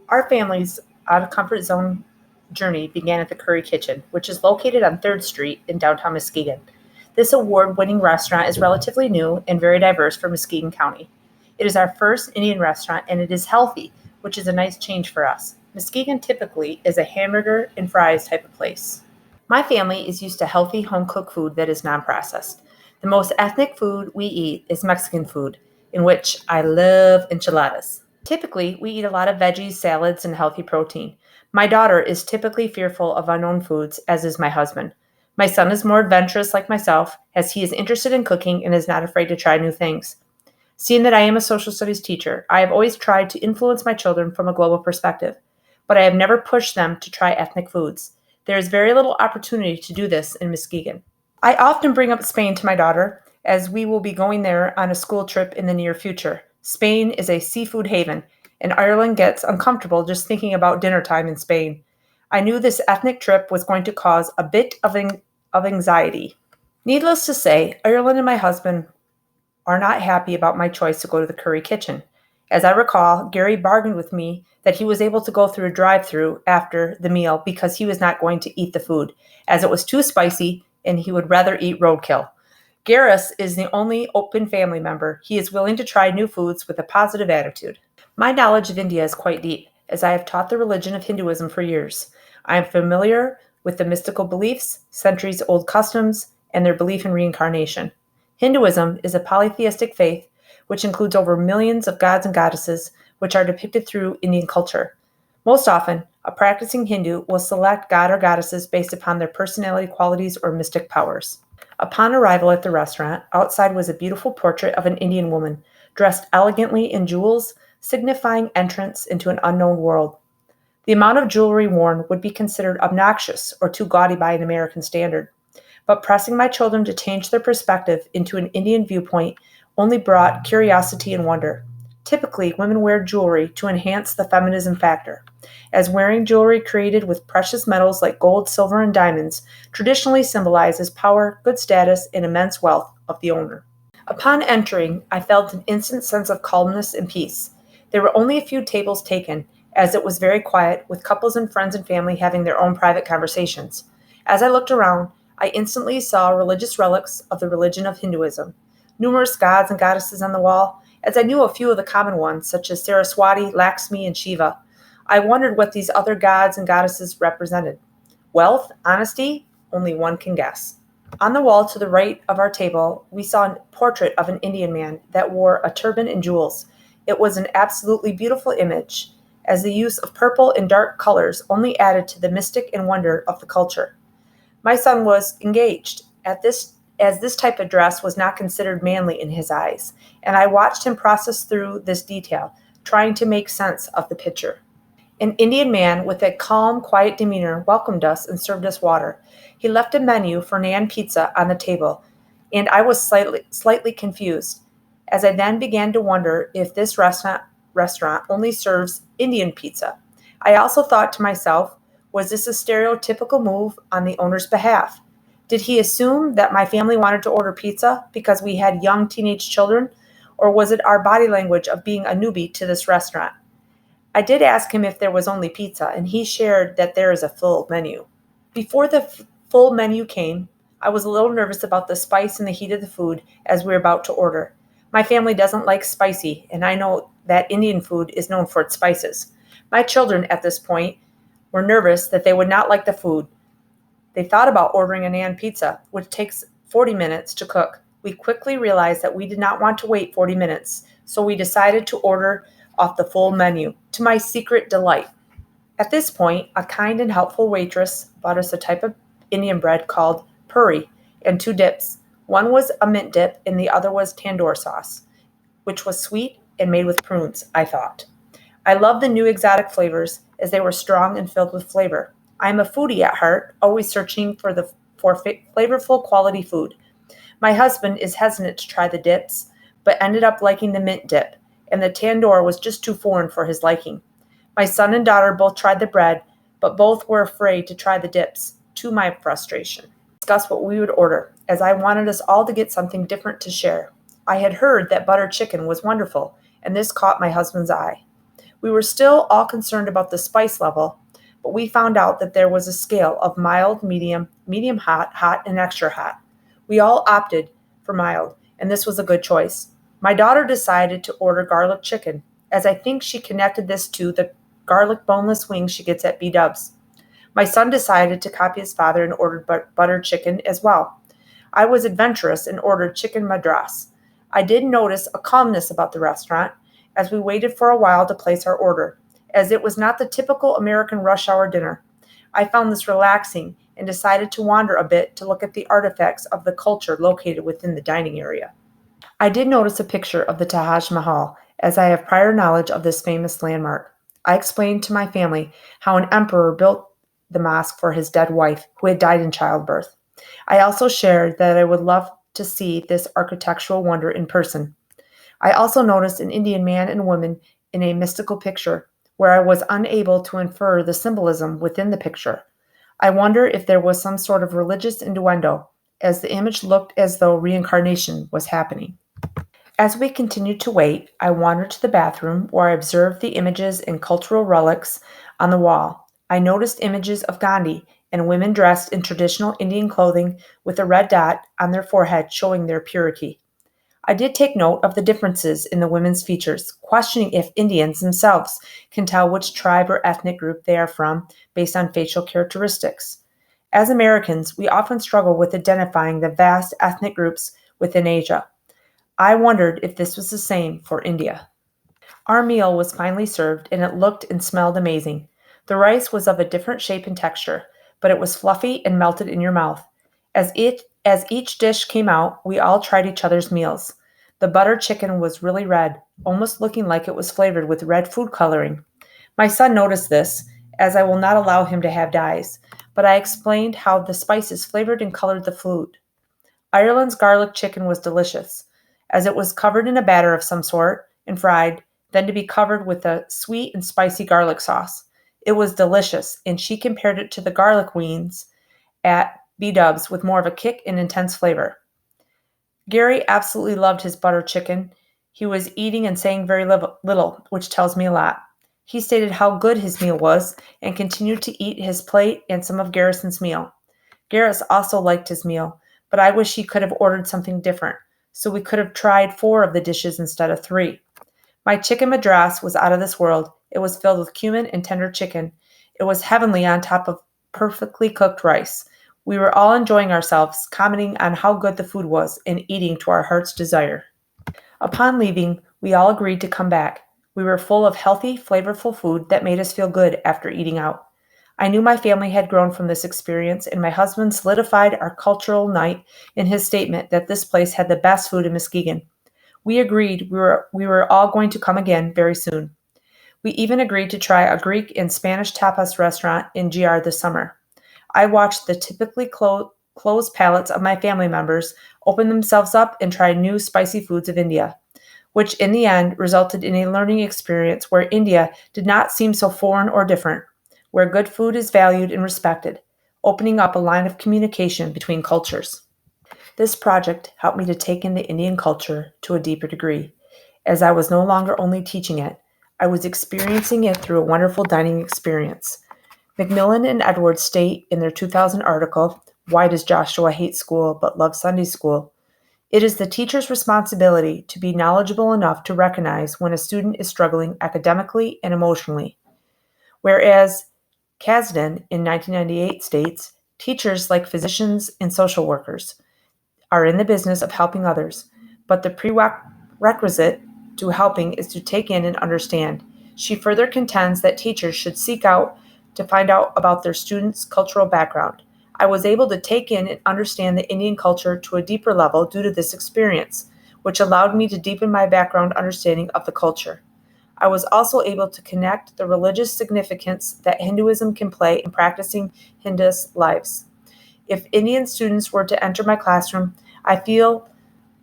Our family's out of comfort zone journey began at the Curry Kitchen, which is located on 3rd Street in downtown Muskegon. This award winning restaurant is relatively new and very diverse for Muskegon County. It is our first Indian restaurant and it is healthy, which is a nice change for us. Muskegon typically is a hamburger and fries type of place. My family is used to healthy home cooked food that is non processed. The most ethnic food we eat is Mexican food, in which I love enchiladas. Typically, we eat a lot of veggies, salads, and healthy protein. My daughter is typically fearful of unknown foods, as is my husband. My son is more adventurous like myself, as he is interested in cooking and is not afraid to try new things. Seeing that I am a social studies teacher, I have always tried to influence my children from a global perspective, but I have never pushed them to try ethnic foods. There is very little opportunity to do this in Muskegon. I often bring up Spain to my daughter, as we will be going there on a school trip in the near future. Spain is a seafood haven, and Ireland gets uncomfortable just thinking about dinner time in Spain. I knew this ethnic trip was going to cause a bit of anxiety. Needless to say, Ireland and my husband are not happy about my choice to go to the Curry Kitchen. As I recall, Gary bargained with me that he was able to go through a drive-through after the meal because he was not going to eat the food, as it was too spicy and he would rather eat roadkill. Garrus is the only open family member. He is willing to try new foods with a positive attitude. My knowledge of India is quite deep, as I have taught the religion of Hinduism for years. I am familiar with the mystical beliefs, centuries-old customs, and their belief in reincarnation. Hinduism is a polytheistic faith which includes over millions of gods and goddesses which are depicted through Indian culture. Most often, a practicing Hindu will select god or goddesses based upon their personality qualities or mystic powers. Upon arrival at the restaurant, outside was a beautiful portrait of an Indian woman, dressed elegantly in jewels, signifying entrance into an unknown world. The amount of jewelry worn would be considered obnoxious or too gaudy by an American standard, but pressing my children to change their perspective into an Indian viewpoint only brought curiosity and wonder. Typically, women wear jewelry to enhance the feminism factor, as wearing jewelry created with precious metals like gold, silver, and diamonds traditionally symbolizes power, good status, and immense wealth of the owner. Upon entering, I felt an instant sense of calmness and peace. There were only a few tables taken, as it was very quiet, with couples and friends and family having their own private conversations. As I looked around, I instantly saw religious relics of the religion of Hinduism. Numerous gods and goddesses on the wall, as I knew a few of the common ones, such as Saraswati, Lakshmi, and Shiva. I wondered what these other gods and goddesses represented. Wealth, honesty, only one can guess. On the wall to the right of our table, we saw a portrait of an Indian man that wore a turban and jewels. It was an absolutely beautiful image, as the use of purple and dark colors only added to the mystic and wonder of the culture. My son was engaged as this type of dress was not considered manly in his eyes, and I watched him process through this detail, trying to make sense of the picture. An Indian man with a calm, quiet demeanor welcomed us and served us water. He left a menu for naan pizza on the table, and I was slightly confused, as I then began to wonder if this restaurant only serves Indian pizza. I also thought to myself, was this a stereotypical move on the owner's behalf? Did he assume that my family wanted to order pizza because we had young teenage children, or was it our body language of being a newbie to this restaurant? I did ask him if there was only pizza, and he shared that there is a full menu. Before the full menu came, I was a little nervous about the spice and the heat of the food as we were about to order. My family doesn't like spicy, and I know that Indian food is known for its spices. My children at this point were nervous that they would not like the food. They thought about ordering a naan pizza, which takes 40 minutes to cook. We quickly realized that we did not want to wait 40 minutes, so we decided to order off the full menu, to my secret delight. At this point, a kind and helpful waitress brought us a type of Indian bread called puri and two dips. One was a mint dip and the other was tandoor sauce, which was sweet and made with prunes, I thought. I loved the new exotic flavors as they were strong and filled with flavor. I am a foodie at heart, always searching for flavorful quality food. My husband is hesitant to try the dips, but ended up liking the mint dip, and the tandoor was just too foreign for his liking. My son and daughter both tried the bread, but both were afraid to try the dips, to my frustration. We discussed what we would order, as I wanted us all to get something different to share. I had heard that butter chicken was wonderful, and this caught my husband's eye. We were still all concerned about the spice level, but we found out that there was a scale of mild, medium hot, hot, and extra hot. We all opted for mild, and this was a good choice. My daughter decided to order garlic chicken, as I think she connected this to the garlic boneless wings she gets at B Dubs. My son decided to copy his father and ordered butter chicken as well. I was adventurous and ordered chicken madras. I did notice a calmness about the restaurant as we waited for a while to place our order, as it was not the typical American rush hour dinner. I found this relaxing and decided to wander a bit to look at the artifacts of the culture located within the dining area. I did notice a picture of the Taj Mahal, as I have prior knowledge of this famous landmark. I explained to my family how an emperor built the mosque for his dead wife, who had died in childbirth. I also shared that I would love to see this architectural wonder in person. I also noticed an Indian man and woman in a mystical picture, where I was unable to infer the symbolism within the picture. I wonder if there was some sort of religious innuendo, as the image looked as though reincarnation was happening. As we continued to wait, I wandered to the bathroom where I observed the images and cultural relics on the wall. I noticed images of Gandhi and women dressed in traditional Indian clothing with a red dot on their forehead showing their purity. I did take note of the differences in the women's features, questioning if Indians themselves can tell which tribe or ethnic group they are from based on facial characteristics. As Americans, we often struggle with identifying the vast ethnic groups within Asia. I wondered if this was the same for India. Our meal was finally served and it looked and smelled amazing. The rice was of a different shape and texture, but it was fluffy and melted in your mouth. As each dish came out, we all tried each other's meals. The butter chicken was really red, almost looking like it was flavored with red food coloring. My son noticed this, as I will not allow him to have dyes, but I explained how the spices flavored and colored the food. Ireland's garlic chicken was delicious, as it was covered in a batter of some sort and fried, then to be covered with a sweet and spicy garlic sauce. It was delicious, and she compared it to the garlic wings at B Dubs with more of a kick and intense flavor. Gary absolutely loved his butter chicken. He was eating and saying very little, which tells me a lot. He stated how good his meal was and continued to eat his plate and some of Garrison's meal. Garris also liked his meal, but I wish he could have ordered something different, so we could have tried 4 of the dishes instead of 3. My chicken madras was out of this world. It was filled with cumin and tender chicken. It was heavenly on top of perfectly cooked rice. We were all enjoying ourselves, commenting on how good the food was, and eating to our heart's desire. Upon leaving, we all agreed to come back. We were full of healthy, flavorful food that made us feel good after eating out. I knew my family had grown from this experience, and my husband solidified our cultural night in his statement that this place had the best food in Muskegon. We agreed we were all going to come again very soon. We even agreed to try a Greek and Spanish tapas restaurant in GR this summer. I watched the typically closed palates of my family members open themselves up and try new spicy foods of India, which in the end resulted in a learning experience where India did not seem so foreign or different, where good food is valued and respected, opening up a line of communication between cultures. This project helped me to take in the Indian culture to a deeper degree, as I was no longer only teaching it, I was experiencing it through a wonderful dining experience. McMillan and Edwards state in their 2000 article, Why Does Joshua Hate School but Love Sunday School? It is the teacher's responsibility to be knowledgeable enough to recognize when a student is struggling academically and emotionally. Whereas Kasdan in 1998 states, teachers, like physicians and social workers, are in the business of helping others, but the prerequisite to helping is to take in and understand. She further contends that teachers should seek out to find out about their students' cultural background. I was able to take in and understand the Indian culture to a deeper level due to this experience, which allowed me to deepen my background understanding of the culture. I was also able to connect the religious significance that Hinduism can play in practicing Hindus' lives. If Indian students were to enter my classroom, I feel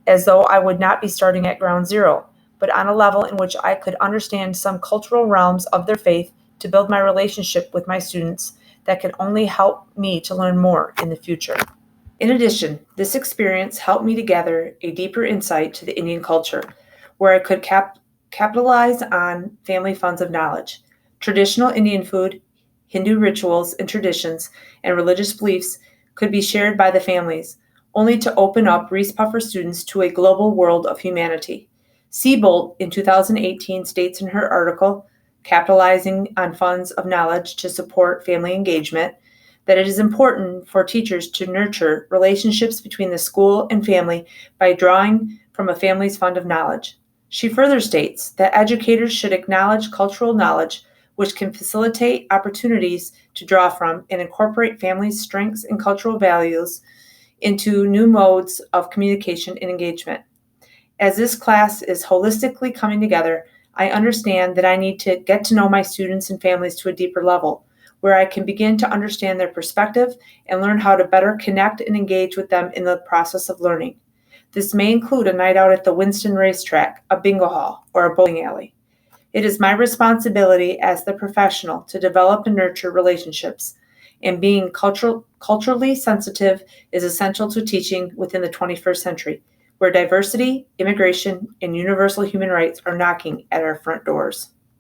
as though I would not be starting at ground zero, but on a level in which I could understand some cultural realms of their faith to build my relationship with my students that could only help me to learn more in the future. In addition, this experience helped me to gather a deeper insight to the Indian culture, where I could capitalize on family funds of knowledge. Traditional Indian food, Hindu rituals and traditions, and religious beliefs could be shared by the families, only to open up Reese Puffer students to a global world of humanity. Seabolt in 2018 states in her article, Capitalizing on Funds of Knowledge to Support Family Engagement, that it is important for teachers to nurture relationships between the school and family by drawing from a family's fund of knowledge. She further states that educators should acknowledge cultural knowledge, which can facilitate opportunities to draw from and incorporate families' strengths and cultural values into new modes of communication and engagement. As this class is holistically coming together, I understand that I need to get to know my students and families to a deeper level, where I can begin to understand their perspective and learn how to better connect and engage with them in the process of learning. This may include a night out at the Winston Racetrack, a bingo hall, or a bowling alley. It is my responsibility as the professional to develop and nurture relationships, and being culturally sensitive is essential to teaching within the 21st century, where diversity, immigration, and universal human rights are knocking at our front doors.